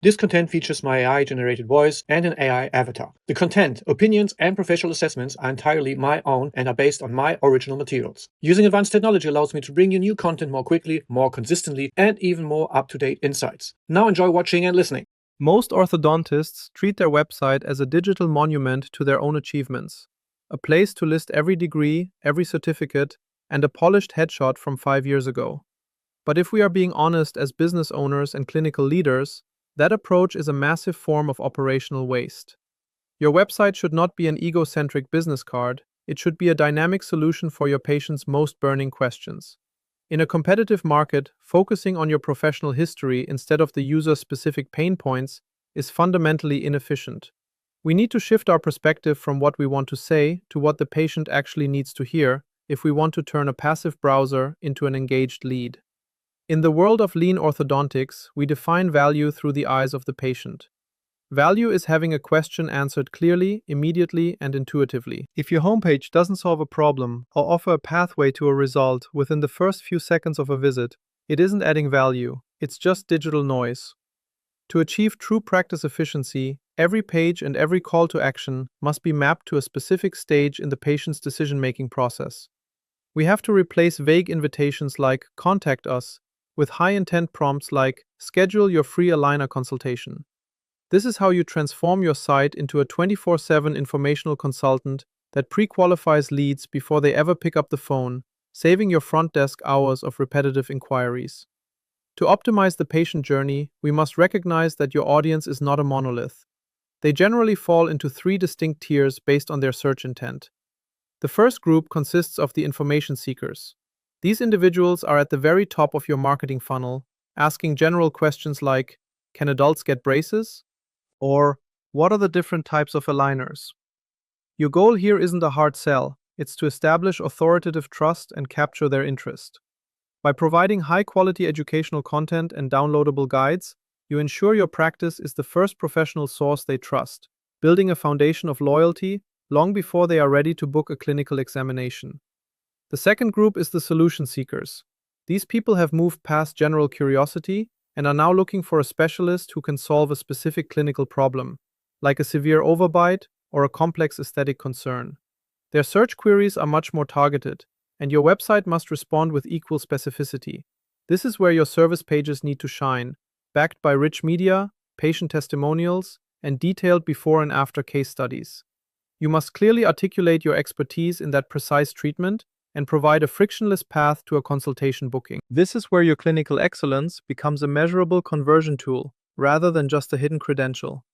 This content features my AI-generated voice and an AI avatar. The content, opinions, and professional assessments are entirely my own and are based on my original materials. Using advanced technology allows me to bring you new content more quickly, more consistently, and even more up-to-date insights. Now enjoy watching and listening. Most orthodontists treat their website as a digital monument to their own achievements, a place to list every degree, every certificate, and a polished headshot from 5 years ago. But if we are being honest as business owners and clinical leaders, that approach is a massive form of operational waste. Your website should not be an egocentric business card, it should be a dynamic solution for your patients' most burning questions. In a competitive market, focusing on your professional history instead of the user-specific pain points is fundamentally inefficient. We need to shift our perspective from what we want to say to what the patient actually needs to hear if we want to turn a passive browser into an engaged lead. In the world of lean orthodontics, we define value through the eyes of the patient. Value is having a question answered clearly, immediately, and intuitively. If your homepage doesn't solve a problem or offer a pathway to a result within the first few seconds of a visit, it isn't adding value, it's just digital noise. To achieve true practice efficiency, every page and every call to action must be mapped to a specific stage in the patient's decision-making process. We have to replace vague invitations like "contact us" with high-intent prompts like "schedule your free aligner consultation." This is how you transform your site into a 24/7 informational consultant that pre-qualifies leads before they ever pick up the phone, saving your front desk hours of repetitive inquiries. To optimize the patient journey, we must recognize that your audience is not a monolith. They generally fall into 3 distinct tiers based on their search intent. The first group consists of the information seekers. These individuals are at the very top of your marketing funnel, asking general questions like, "Can adults get braces?" Or, "What are the different types of aligners?" Your goal here isn't a hard sell, it's to establish authoritative trust and capture their interest. By providing high-quality educational content and downloadable guides, you ensure your practice is the first professional source they trust, building a foundation of loyalty long before they are ready to book a clinical examination. The second group is the solution seekers. These people have moved past general curiosity and are now looking for a specialist who can solve a specific clinical problem, like a severe overbite or a complex aesthetic concern. Their search queries are much more targeted, and your website must respond with equal specificity. This is where your service pages need to shine, backed by rich media, patient testimonials, and detailed before and after case studies. You must clearly articulate your expertise in that precise treatment and provide a frictionless path to a consultation booking. This is where your clinical excellence becomes a measurable conversion tool, rather than just a hidden credential.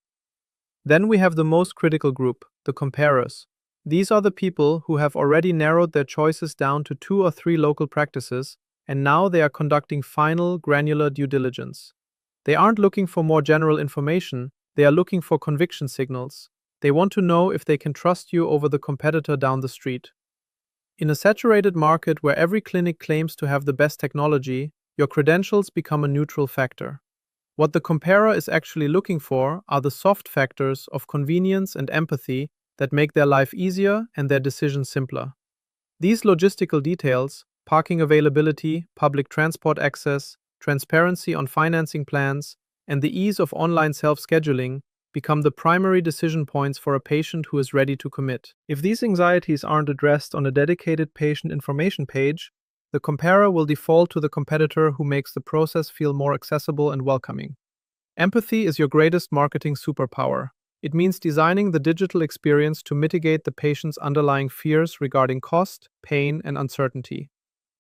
Then we have the most critical group, the comparers. These are the people who have already narrowed their choices down to 2 or 3 local practices, and now they are conducting final, granular due diligence. They aren't looking for more general information, they are looking for conviction signals. They want to know if they can trust you over the competitor down the street. In a saturated market where every clinic claims to have the best technology, your credentials become a neutral factor. What the comparer is actually looking for are the soft factors of convenience and empathy that make their life easier and their decisions simpler. These logistical details, parking availability, public transport access, transparency on financing plans, and the ease of online self-scheduling, become the primary decision points for a patient who is ready to commit. If these anxieties aren't addressed on a dedicated patient information page, the comparer will default to the competitor who makes the process feel more accessible and welcoming. Empathy is your greatest marketing superpower. It means designing the digital experience to mitigate the patient's underlying fears regarding cost, pain, and uncertainty.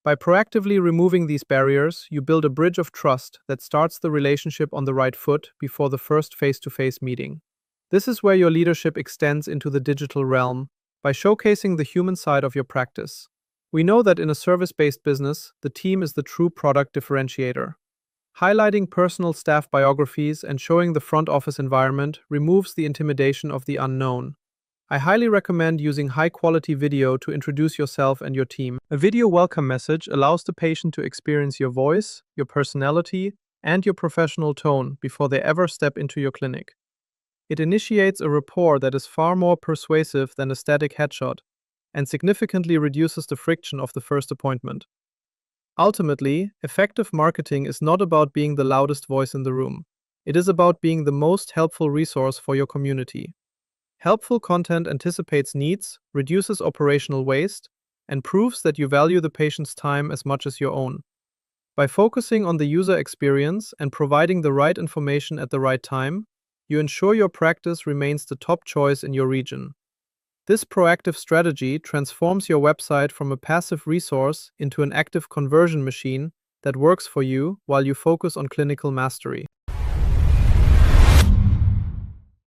By proactively removing these barriers, you build a bridge of trust that starts the relationship on the right foot before the first face-to-face meeting. This is where your leadership extends into the digital realm, by showcasing the human side of your practice. We know that in a service-based business, the team is the true product differentiator. Highlighting personal staff biographies and showing the front office environment removes the intimidation of the unknown. I highly recommend using high-quality video to introduce yourself and your team. A video welcome message allows the patient to experience your voice, your personality, and your professional tone before they ever step into your clinic. It initiates a rapport that is far more persuasive than a static headshot and significantly reduces the friction of the first appointment. Ultimately, effective marketing is not about being the loudest voice in the room. It is about being the most helpful resource for your community. Helpful content anticipates needs, reduces operational waste, and proves that you value the patient's time as much as your own. By focusing on the user experience and providing the right information at the right time, you ensure your practice remains the top choice in your region. This proactive strategy transforms your website from a passive resource into an active conversion machine that works for you while you focus on clinical mastery.